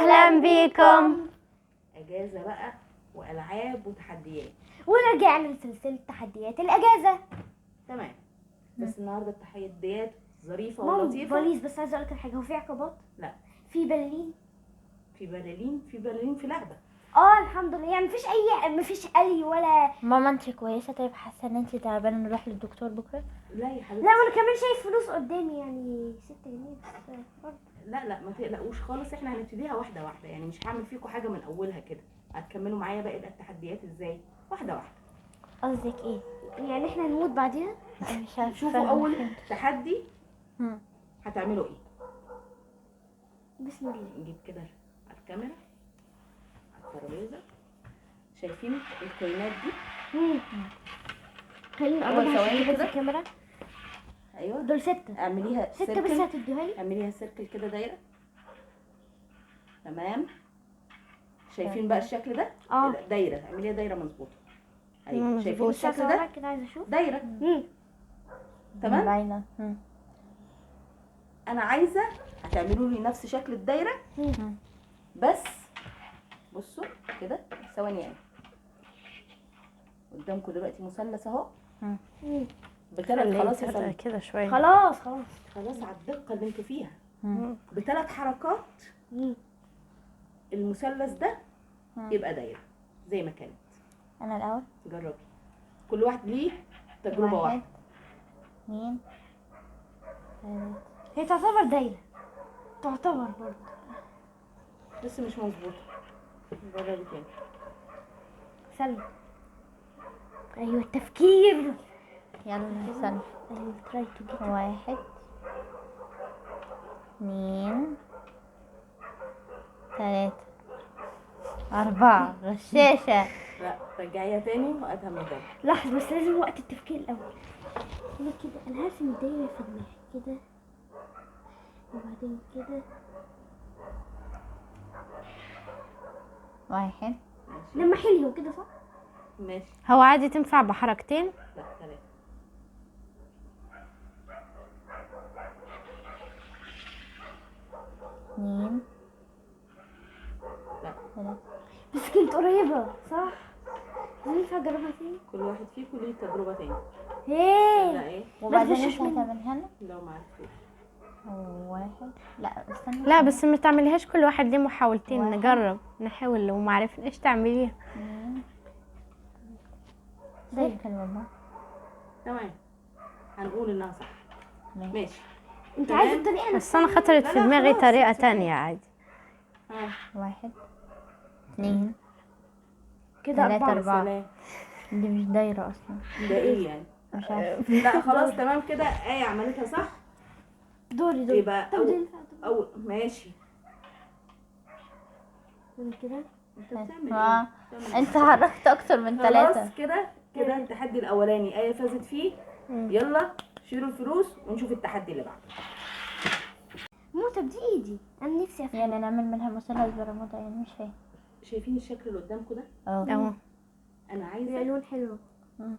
اهلا بيكم. اجازه بقى والعاب وتحديات. ورجعنا لسلسله تحديات الاجازه. تمام. بس النهارده التحديات ظريفه ماما ولطيفه. بوليس، بس عايزه اقول لك حاجه، هو في عقابات؟ لا، في بلالين. في بلالين في لعبه. الحمد لله، يعني مفيش قلي ولا. ماما انت كويسه؟ طيب حاسه ان انت تعبانه نروح للدكتور بكره؟ لا يا حبيبتي. لا، وانا كمان شايف فلوس قدامي، يعني 6 جنيه برضه. لا ما تقلقوش خالص، احنا هنبتديها واحده واحده، يعني مش هعمل فيكم حاجه من اولها كده. هتكملوا معايا باقي التحديات ازاي؟ واحده واحده. قصدك ايه؟ يعني احنا هنموت بعدين؟ مش عارفه. شوفوا اول تحدي هم. هتعملوا ايه. بسم الله. نجيب كده على الكاميرا، على الترابيزه. شايفين الكوينات دي؟ خليني أول اقربها ثواني عشان كده. في الكاميرا. ايوه، دول 6. اعمليها 6 بس سيركل. هتديها لي؟ اعمليها سيركل كده، دايره. تمام. شايفين بقى الشكل ده؟ دايره، اعمليها دايره مظبوطه. ايوه، شايفين الشكل ده؟ كده عايزه اشوف دايره. تمام. باينه. انا عايزه هتعملوا لي نفس شكل الدايره، بس بصوا كده ثواني. يعني قدامكم دلوقتي مثلث اهو بثلاث. خلاص يا سلمى كده شويه. خلاص خلاص، على الدقه اللي انتوا فيها. بثلاث حركات المثلث ده يبقى دايره زي ما كانت. انا الاول. جربي، كل واحد ليه تجربه واحده. 2 هي تعتبر دايره، تعتبر برضه بس مش مظبوطه. جربي تاني. سلمى. ايوه التفكير. يلا استنى. ايوه تراي تو جيت. 1 2 3 4 غشاشة. لا، رجعيها تاني وقتها مجرد. لحظه بس، لازم وقت التفكير الاول. انا كده انا هرسم الدايره في دماغي كده، وبعدين كده. 1 لما حلو كده صح؟ ماشي. هو عادي تنفع بحركتين؟ لا، 3. 2 لا، 3. بس كنت قريبه صح؟ ينفع اجربها تاني؟ كل واحد فيكم ليه تجربه تاني. ايه لا ايه وبعدين تغشش انت مني. هتعملها لنا؟ لو ما عرفتوش. 1 لا استنى. لا بس ما تعمليهاش كل واحد ليه محاولتين. 1 نجرب نحاول، لو ما عرفناش تعمليها 2 زي كلمة. تمام، هنقول انها صح. ماشي. انت تمام. عايزه الطريقه بس انا خطرت في لا، دماغي خلاص. طريقة تانية عادي. 1 2 كده 3 4. 4. سلام. دي مش دايرة اصلا. ده ايه يعني؟ مش عارفة. لا خلاص تمام كده. ايه عملتها صح. دوري يبقى طب دي ينفع أول ماشي. كده. انت بتعمل ما ايه؟ بتعمل انت حركت اكتر من 3. خلاص كده التحدي الاولاني ايه فازت فيه. يلا شيلوا الفلوس ونشوف التحدي اللي بعده. موتة بدي ايدي، انا نفسي افهم. يعني نعمل منها مثلث برمودا، يعني مش فاهم. شايفين الشكل اللي قدامكم ده؟ اهو. انا عايزه لون حلو.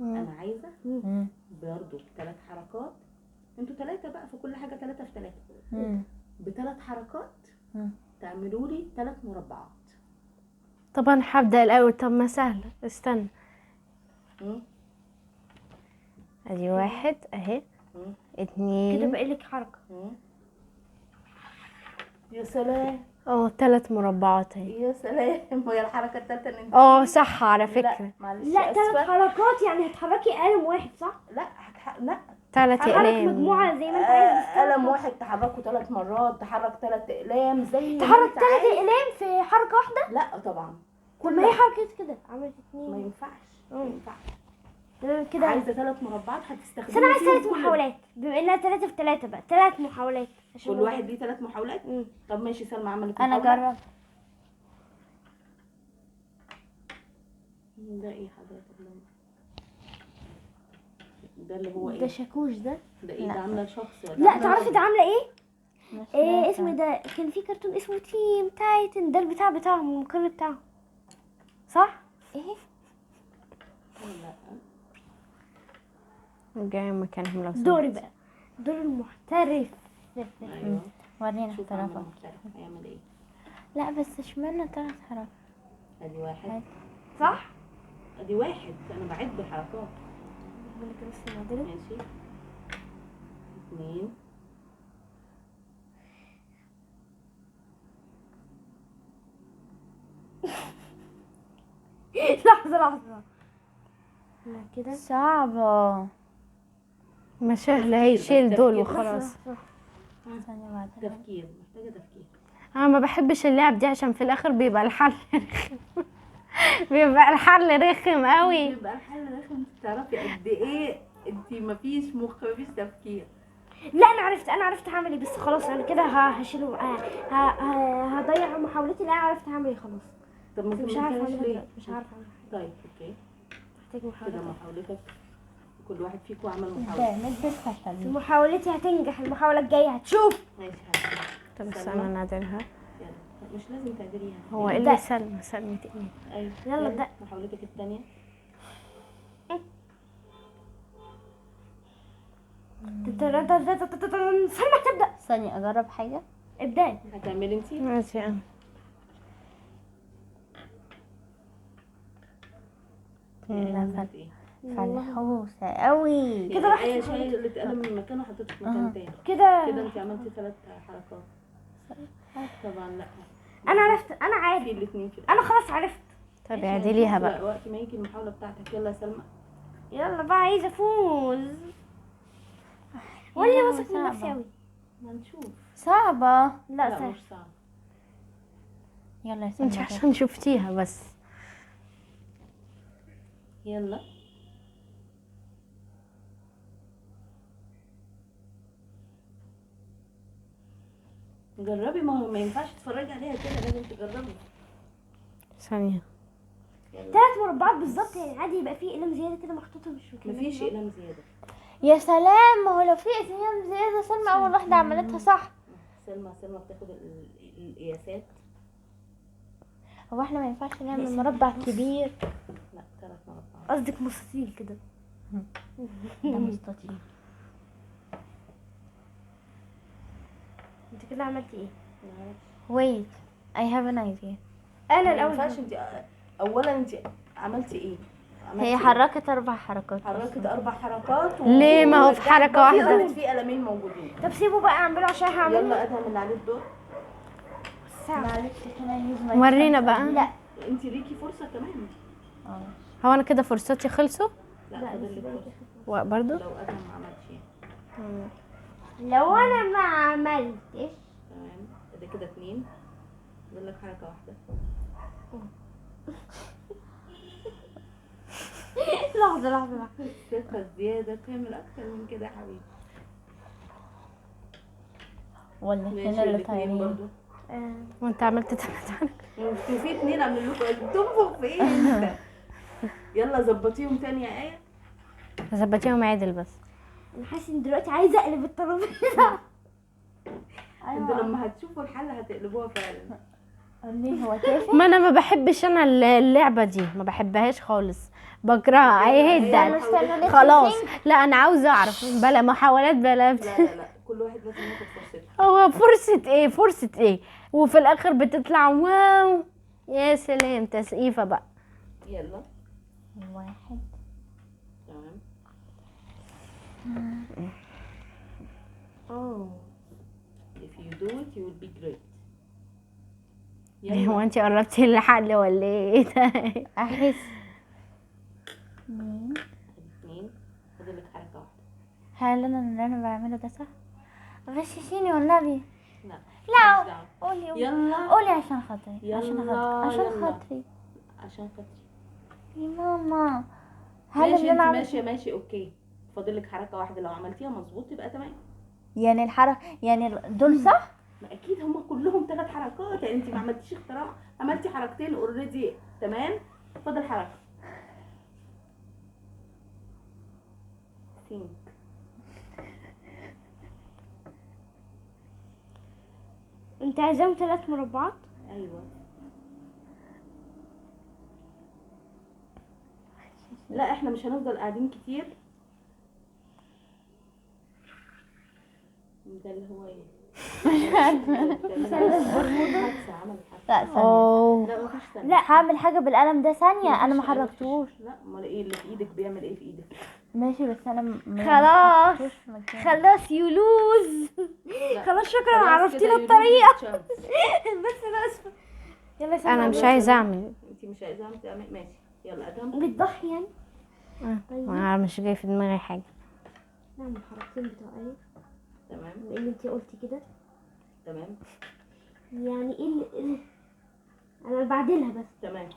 انا عايزه مم. برضه 3 حركات. انتوا 3 بقى، في كل حاجه 3 في 3. مم. ب3 حركات مم. تعملوا لي 3 مربعات. طبعا هبدأ الاول. طب ما سهلة، استنى. ادي 1 اهي. كده 2 بقى لك حركه. يا سلام. 3 مربعات اهي. يا سلام. وهي الحركه الثالثه اللي انت صح على لا فكرة. معلش. لا 3 اسفه. حركات، يعني هتحركي قلم واحد صح؟ لا لا 3 حرك اقلام. مجموعه زي ما انت عايز. بس قلم واحد تحركه 3 مرات، تحرك 3 اقلام زي ما تحرك انت 3 عايز. اقلام في حركه واحده؟ لا طبعا. ما هي حركه كده عملت ما 2. ينفعش. ما ينفعش. كده عايزه 3 مربعات هتستخدمي بس انا عايز فيهم 3 كل- محاولات، بما انها 3 في 3 بقى 3 محاولات عشان كل واحد ليه 3 محاولات. طب ماشي، سلمى عملت انا محاولة. جرب. ده ايه حضرتك؟ ده اللي هو ده ايه؟ شاكوش ده. ده ايه؟ لا. ده عامله شخص ولا لا عاملة تعرفي راجل؟ ده عامله ايه؟ مش ايه نافع. اسمه ده؟ كان في كرتون اسمه تيم تايتن، ده البتاع بتاعهم، المقر بتاعهم صح؟ ايه؟ لا. جاي مكانهم لو سمحت. دوري بقى، دور المحترف. ايوه. ورينا شوف عامل احترافك. محترف هيعمل ايه. لا بس اشمعنى 3 حركات؟ ادي واحد، صح؟ ادي واحد، انا بعد الحركات. اعمل كده بس معدله. ماشي، 2 لحظة لا كده صعبة. ما سهلة، هي شيل دول تفكير. وخلاص. ثانية واحدة. تفكير، محتاجة تفكير. انا ما بحبش اللعب دي عشان في الاخر بيبقى الحل رخم. بيبقى الحل رخم قوي. يبقى الحل رخم. انت تعرفي قد ايه انت مفيش مخ، مفيش تفكير. لا انا عرفت هعمل ايه، بس خلاص انا كده هشيله. هضيع محاولتي. لا عرفت هعمل ايه خلاص. طب ما مش عارفه كملتهاش اعملها ليه؟ دلوقتي، مش عارفه اعملها. طيب اوكي، محتاج محاولة. كده محاولتك، كل واحد فيكم عمل ده محاولة. نسبة فشل. محاولتي هتنجح، المحاولة الجاية هتشوف. ماشي حبيبي. طب سلمى. استنى نعدلها. يلا، مش لازم تعدليها. هو ايه ابدأ. اللي سلمى ايه؟ ايوه يلا ابدأ. محاولتك الثانية. سلمى تبدأ. ثانية اجرب حاجة. ابدأي. هتعملي انت؟ ماشي انا. عملت ايه؟ فلحوسة قوي. كده واحد هي محاولة. شايلة قلم من مكانه وحطيته في مكان تاني. كده كده انت عملتي 3 حركات. طبعا لا، انا عرفت. انا في عارف. الاثنين كده. انا خلاص عرفت. طب اعدليها لا، بقى. وقت ما يجي المحاولة بتاعتك. يلا يا سلمى. يلا بقى عايزة افوز. ولا واثق من صعبة. نفسي اوي. ما نشوف. صعبة. لا لا سهل. مش صعب. يلا يا انت سلمى. عشان شفتيها بس. يلا. جربي، ما ينفعش تتفرجي عليها كده، لازم تجربي. ثانية. يلا. 3 مربعات بالظبط، يعني عادي يبقى فيه قلم زيادة كده محطوطة مش مكانها. مفيش اقلام زيادة. يا سلام، ما هو لو في ايام زيادة سلمى اول واحدة عملتها صح. سلمى بتاخد القياسات. هو احنا ما ينفعش نعمل مربع كبير؟ لا 3 مربعات. قصدك مستطيل كده. ده مستطيل. انت كده عملتي ايه؟ wait I have an idea. انا ما الاول. ينفعش انت. اولا انت عملتي ايه؟ عملتي هي إيه؟ حركت 4 حركات. حركت 4 حركات ليه؟ ما هو في ورجعت حركة بقى واحدة. في قلمين موجودين. طب سيبه بقى اعمله عشان هعمله. يلا ادهم اللي عليه الدور. معلش can I use my ورينا chance? بقى. لا. انت ليكي فرصة كمان. هو انا كده فرصتي خلصوا لا فاضل لك فرصة برضو. لو ادهم ما عملش. لو انا ما عملتش. تمام، ده كده 2. فاضل لك حركة واحدة. لحظة. الثقة الزيادة تعمل اكتر من كده يا حبيبي. ولا ماشي، احنا اللي الاثنين طايرين. برضو. وانت عملت 3 حركات. في 2 عاملين لكم بتنفخ في ايه انت؟ يلا ظبطيهم تاني يا ايه. ظبطيهم عادل بس. انا حاسة ان دلوقتي عايزة اقلب الترابيزة. انتوا لما هتشوفوا الحل هتقلبوها فعلا. ليه هو كيف؟ ما انا ما بحبش انا اللعبة دي، ما بحبهاش خالص، بكرهها. اي هيت ذات. خلاص لا انا عاوزة اعرف. بلا محاولات بلا لا كل واحد لازم ياخد فرصته. هو فرصة ايه وفي الاخر بتطلع واو. يا سلام، تسقيفة بقى. يلا 1. تمام. If you do it you will be great. هو يلا. انت قربتي الحل ولا ايه ده؟ احس 2. فاضل لك حركة واحدة. هل انا اللي انا بعمله ده صح؟ غششيني والنبي. لا لا ماليش دعوة. قولي يلا قولي عشان خاطري. عشان يلا، خاطري. عشان يلا. خاطري عشان خاطري. يا ماما. هل ماشي اللي انت انا عملته ماشي اوكي. فاضل لك حركة واحدة، لو عملتيها مظبوط يبقى تمام. يعني الحركة يعني دول صح؟ ما اكيد هم كلهم 3 حركات، يعني انت ما عملتيش اختراع، عملتي حركتين اوريدي تمام. فاضل حركة. think. انت عايزاهم 3 مربعات؟ ايوه. لا احنا مش هنفضل قاعدين كتير. ده اللي هو ايه؟ لا ثانية. اوه لا مفيش ثانية. لا هعمل حاجة بالقلم ده ثانية، انا ما مفيش- حركتوش. لا امال ايه اللي في ايدك بيعمل ايه في ايدك؟ ماشي بس انا خلاص. حطيتوش في مكان. خلاص يلوز. لا. خلاص شكرا خلاص عرفتينا كده الطريقة. يلوز بس انا اسفة. يلا سلمى. انا مش عايزه اعمل. انت مش عايزه تعمل ماشي. يلا ادهم. بتضحي يعني. طيب انا مش جاي في دماغي حاجه. نعمل حركتين بتوع ايه تمام بما ان انتي قلتي كده. تمام يعني ايه اللي انا بعدلها بس. تمام.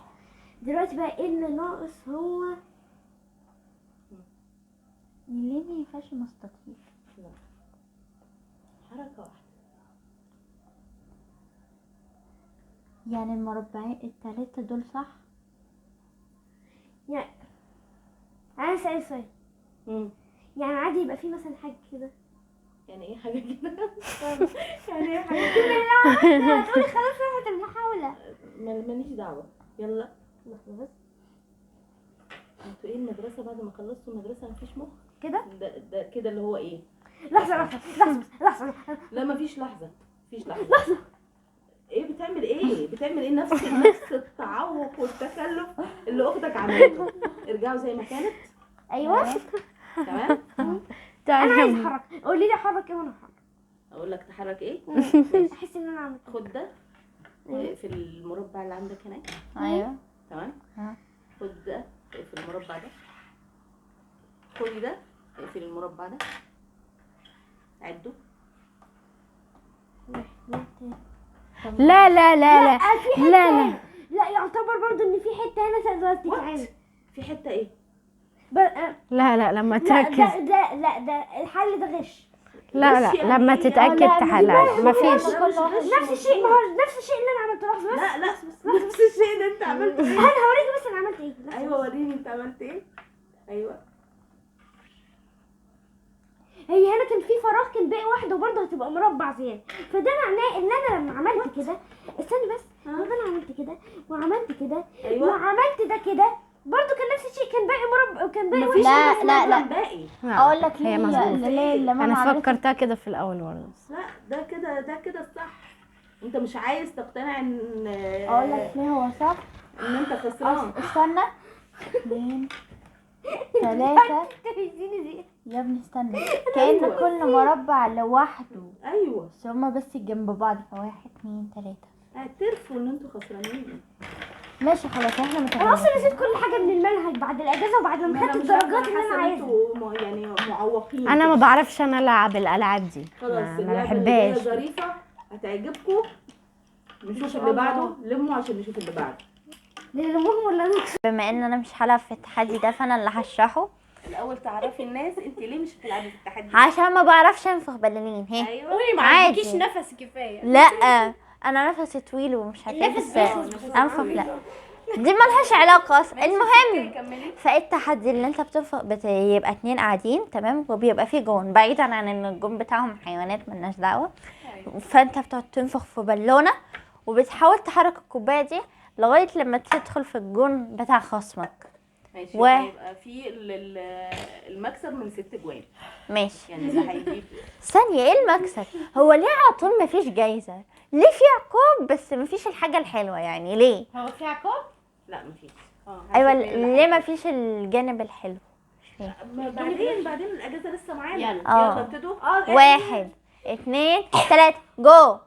دلوقتي بقى ايه اللي ناقص هو ليه ما ينفعش مستطيل؟ لا. حركه واحده. يعني المربعين التلاتة دول صح؟ يعني انا اسال سؤال. يعني عادي يبقى في مثلا حاجه كده. يعني ايه حاجه كده؟ يعني ايه حاجه هتقولي خلاص راحت المحاوله. ماليش دعوه. يلا. لحظه بس انتوا ايه المدرسه بعد ما خلصتوا المدرسه مفيش مخ؟ كده. ده كده اللي هو ايه؟ لحظه. لا مفيش لحظه. مفيش لحظه. ايه بتعمل ايه نفس التعوق والتكلف اللي اختك عملته. ارجعوا زي ما كانت. ايوه تمام. انا عايز احرك. قولي لي احرك ايه وانا احرك. اقول لك تحرك ايه. احس ان انا عملت. خد ده في المربع اللي عندك هناك. ايوه. تمام. ها. خد ده في المربع ده. خدي ده في المربع ده. عدوا. لا لا لا لا في حته لا لا هنا. لا يعتبر برضو ان في حته هنا تقدر تتعمل. في حته ايه؟ لا لا لما لا تركز. ده الحل ده غش. لا لا لما تتاكد لا لا ما فيش. نفس الشيء. ما هو نفس الشيء اللي انا عملته. لحظه بس. لا نفس الشيء اللي انت عملته ايه؟ انا هوريكي بس انا عملت ايه. لحظة ايوه بس. وريني انت عملت ايه. ايوه. هي هنا كان في فراغ كان باقي واحده وبرضه هتبقى مربع زياده. فده معناه ان انا لما عملت كده. استني بس. لما انا عملت كده وعملت كده ايوه. وعملت ده كده برضه كان نفس الشيء. كان باقي مربع وكان باقي مفيش لا، حاجة لا، اسمها لا. باقي. اقول لك هي ليه مظبوط. لما ماما انا عملت فكرتها كده في الاول برضه. لا ده كده الصح. انت مش عايز تقتنع ان اقول لك ليه هو صح. ان انت خسران. استنى 2 3 يا ابني استنى. كأن أيوة. كل مربع لوحده ايوه. بس هما بس جنب بعض. فواحد 2 3. اعترفوا ان انتوا خسرانين. ماشي خلاص احنا انا متفقين. اصلا نسيت كل حاجه من المنهج بعد الاجازه وبعد ما خدت الدرجات اللي انا عايزها. يعني معوقين. انا ما بعرفش انا العب الالعاب دي. خلاص ما اللعبه اللي جايه بحبهاش. ظريفه هتعجبكم. نشوف اللي بعده. لموا عشان نشوف اللي بعده. للمهم ولا نكسب. بما ان انا مش هلعب في التحدي ده فانا اللي هشرحه الاول تعرفي الناس انت ليه مش هتلعبي في التحدي. عشان ما بعرفش انفخ بلالين. هي ايوه. ما عادي. عندكيش نفس كفايه. لا انا نفسي طويل ومش نفس هتنفس انفخ. لا دي ملهاش علاقة أصلا. المهم كملي. فالتحدي اللي انت بتنفخ يبقى 2 قاعدين تمام وبيبقى فيه جون بعيدا عن ان الجون بتاعهم حيوانات ملناش دعوة. فانت بتقعد تنفخ في بالونة وبتحاول تحرك الكوباية دي لغاية لما تدخل في الجون بتاع خصمك. ماشي. و- يبقى في المكسب من 6 جوان. ماشي. يعني اللي هيجيب ثانية ايه المكسب؟ هو ليه على طول مفيش جايزة؟ ليه في عقاب بس مفيش الحاجة الحلوة؟ يعني ليه؟ هو في عقاب؟ لا مفيش. ايوه هنشوف مين اللي ليه هيكسب. مفيش الجانب الحلو؟ بعدين الاجازه لسه معانا. يلا. يلا ابتدوا. 1 2 3 جو.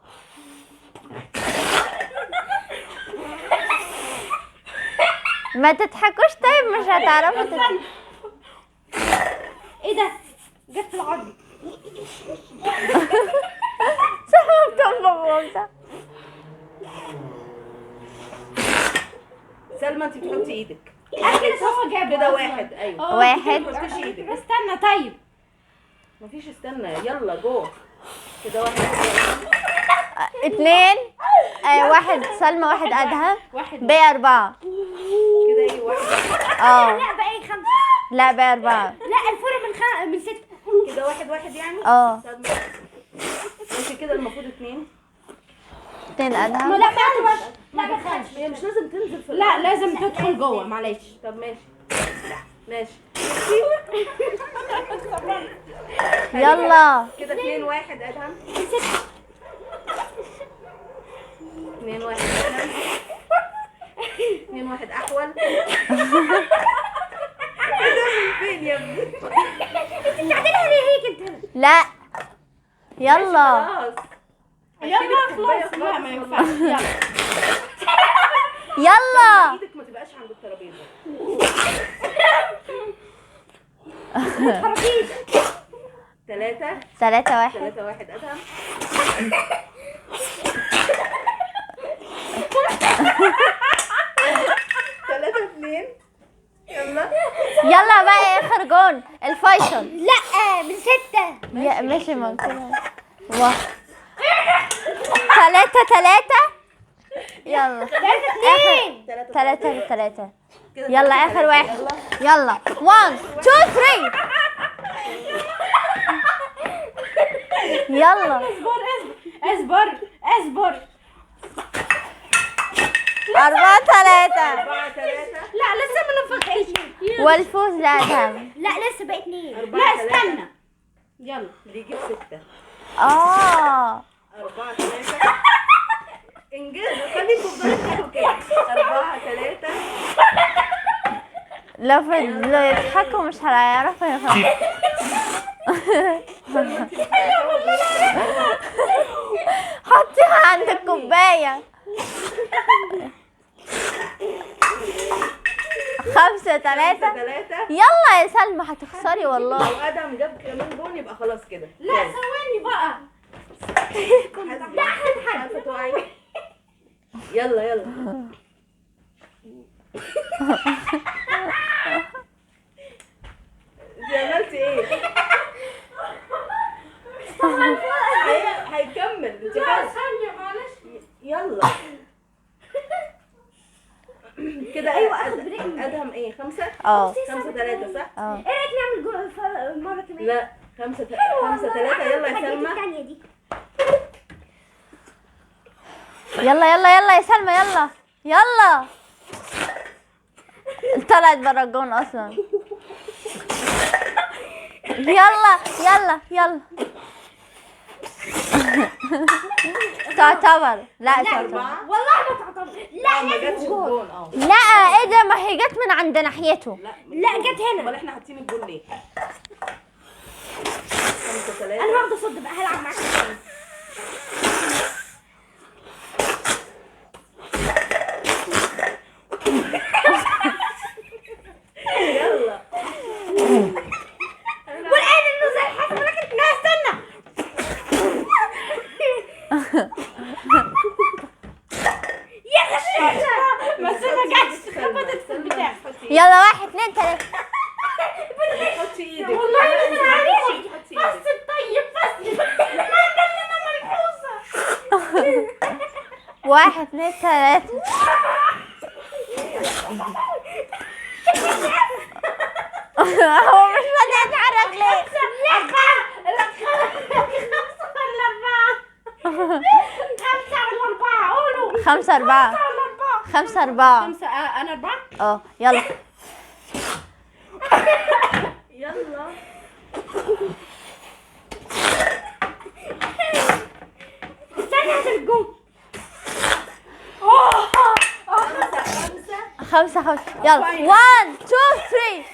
ما تضحكوش طيب مش هتعرفوا ايه ده؟ جت في العرض. سلمى انت بتحطي ايدك. اكيد هو جاب كده 1. ايوه. 1 ما تحطيش ايدك. استنى طيب. مفيش استنى. يلا جو. كده 1. 2 1 سلمى 1 ادهم باقي 4. كده ايه 1. لا باقي 5. لا باقي 4. لا الفرق من 6. كده 1 يعني. طب ماشي كده المفروض 2. 2 ادهم. لا ما تخافش. هي مش لازم تنزل في لا الأرض. لازم تدخل جوه معلش. طب ماشي. ماشي. يلا كده 2-1 ادهم. 2 1 ادهم. 2 1 احول. ادهم فين يا ابني؟ انت بتعملها ليه هيك انت؟ لا يلا خلاص يلا خلاص لا ما ينفعش يلا يلا. ايدك ما تبقاش عند الترابيزه. 3 3 1. 3 1 ادهم. 3 2. يلا يلا بقى اخر جون الفيصل. لا من 6. يا ماشي ممكن. 3 3. يلا 3 3. يلا اخر واحد. يلا 1 2 3. يلا اصبر 4 3. 4 3. لا لسه ما نفخش والفوز لأدهم. لا لسه بقى 2. لا استنى يلا اللي يجيب 6. 4 3. انجزوا خليكم تفضلوا كده. 4 3. لو فضلوا يضحكوا مش هيعرفوا يفهموا. حطيها عند الكوباية. 5 3. 3. يلا يا سلمى هتخسري والله. لو ادم جاب كمان جون يبقى خلاص كده. لا ثواني بقى لا عارفه توعي. يلا يلا. انت عملتي ايه؟ هيكمل انت خلاص. ثانية معلش يلا كده. ايوه ادهم ايه 5 اه 5 3 صح؟ اه ايه رايك نعمل مره كمان؟ لا 5 3. يلا يا سلمى. الثانيه دي. يلا يلا يلا يا سلمى يلا يلا. طلعت برا الجون اصلا. يلا يلا يلا. تعتبر. لا تعتبر. 4. والله ما تعتبر. لا ما جاتش الجون. لا ايه ده، ما هي جت من عند ناحيته. لا جت هنا. امال احنا حاطين الجون ليه؟ 5 3. انا هاخد صد بقى هلعب معاك. يلا والان انه زي الحسن ولكن لا استنى. يا غشاشة. بس ما جاتش خبطت في البتاع. يلا 1 2 3. حطي ايدك. والله ما انا عارفه. حطي ايدك. طيب بس ما كلمه ملحوظه. 1 2 3. هو مش راضي يتحرك ليه؟ 5 4. 5 4. 5 انا 4. اه يلا يلا استنى عشان الجون. 5 5. يلا 1 2 3.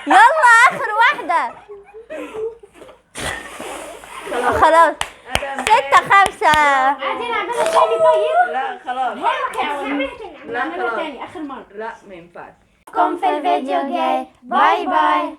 يلا اخر واحدة. خلاص 6 5. عايزين نعملها تاني طيب؟ لا خلاص. لا نعملها خلاص. تاني اخر مرة. لا ما ينفعش. كم في الفيديو الجاي. باي باي.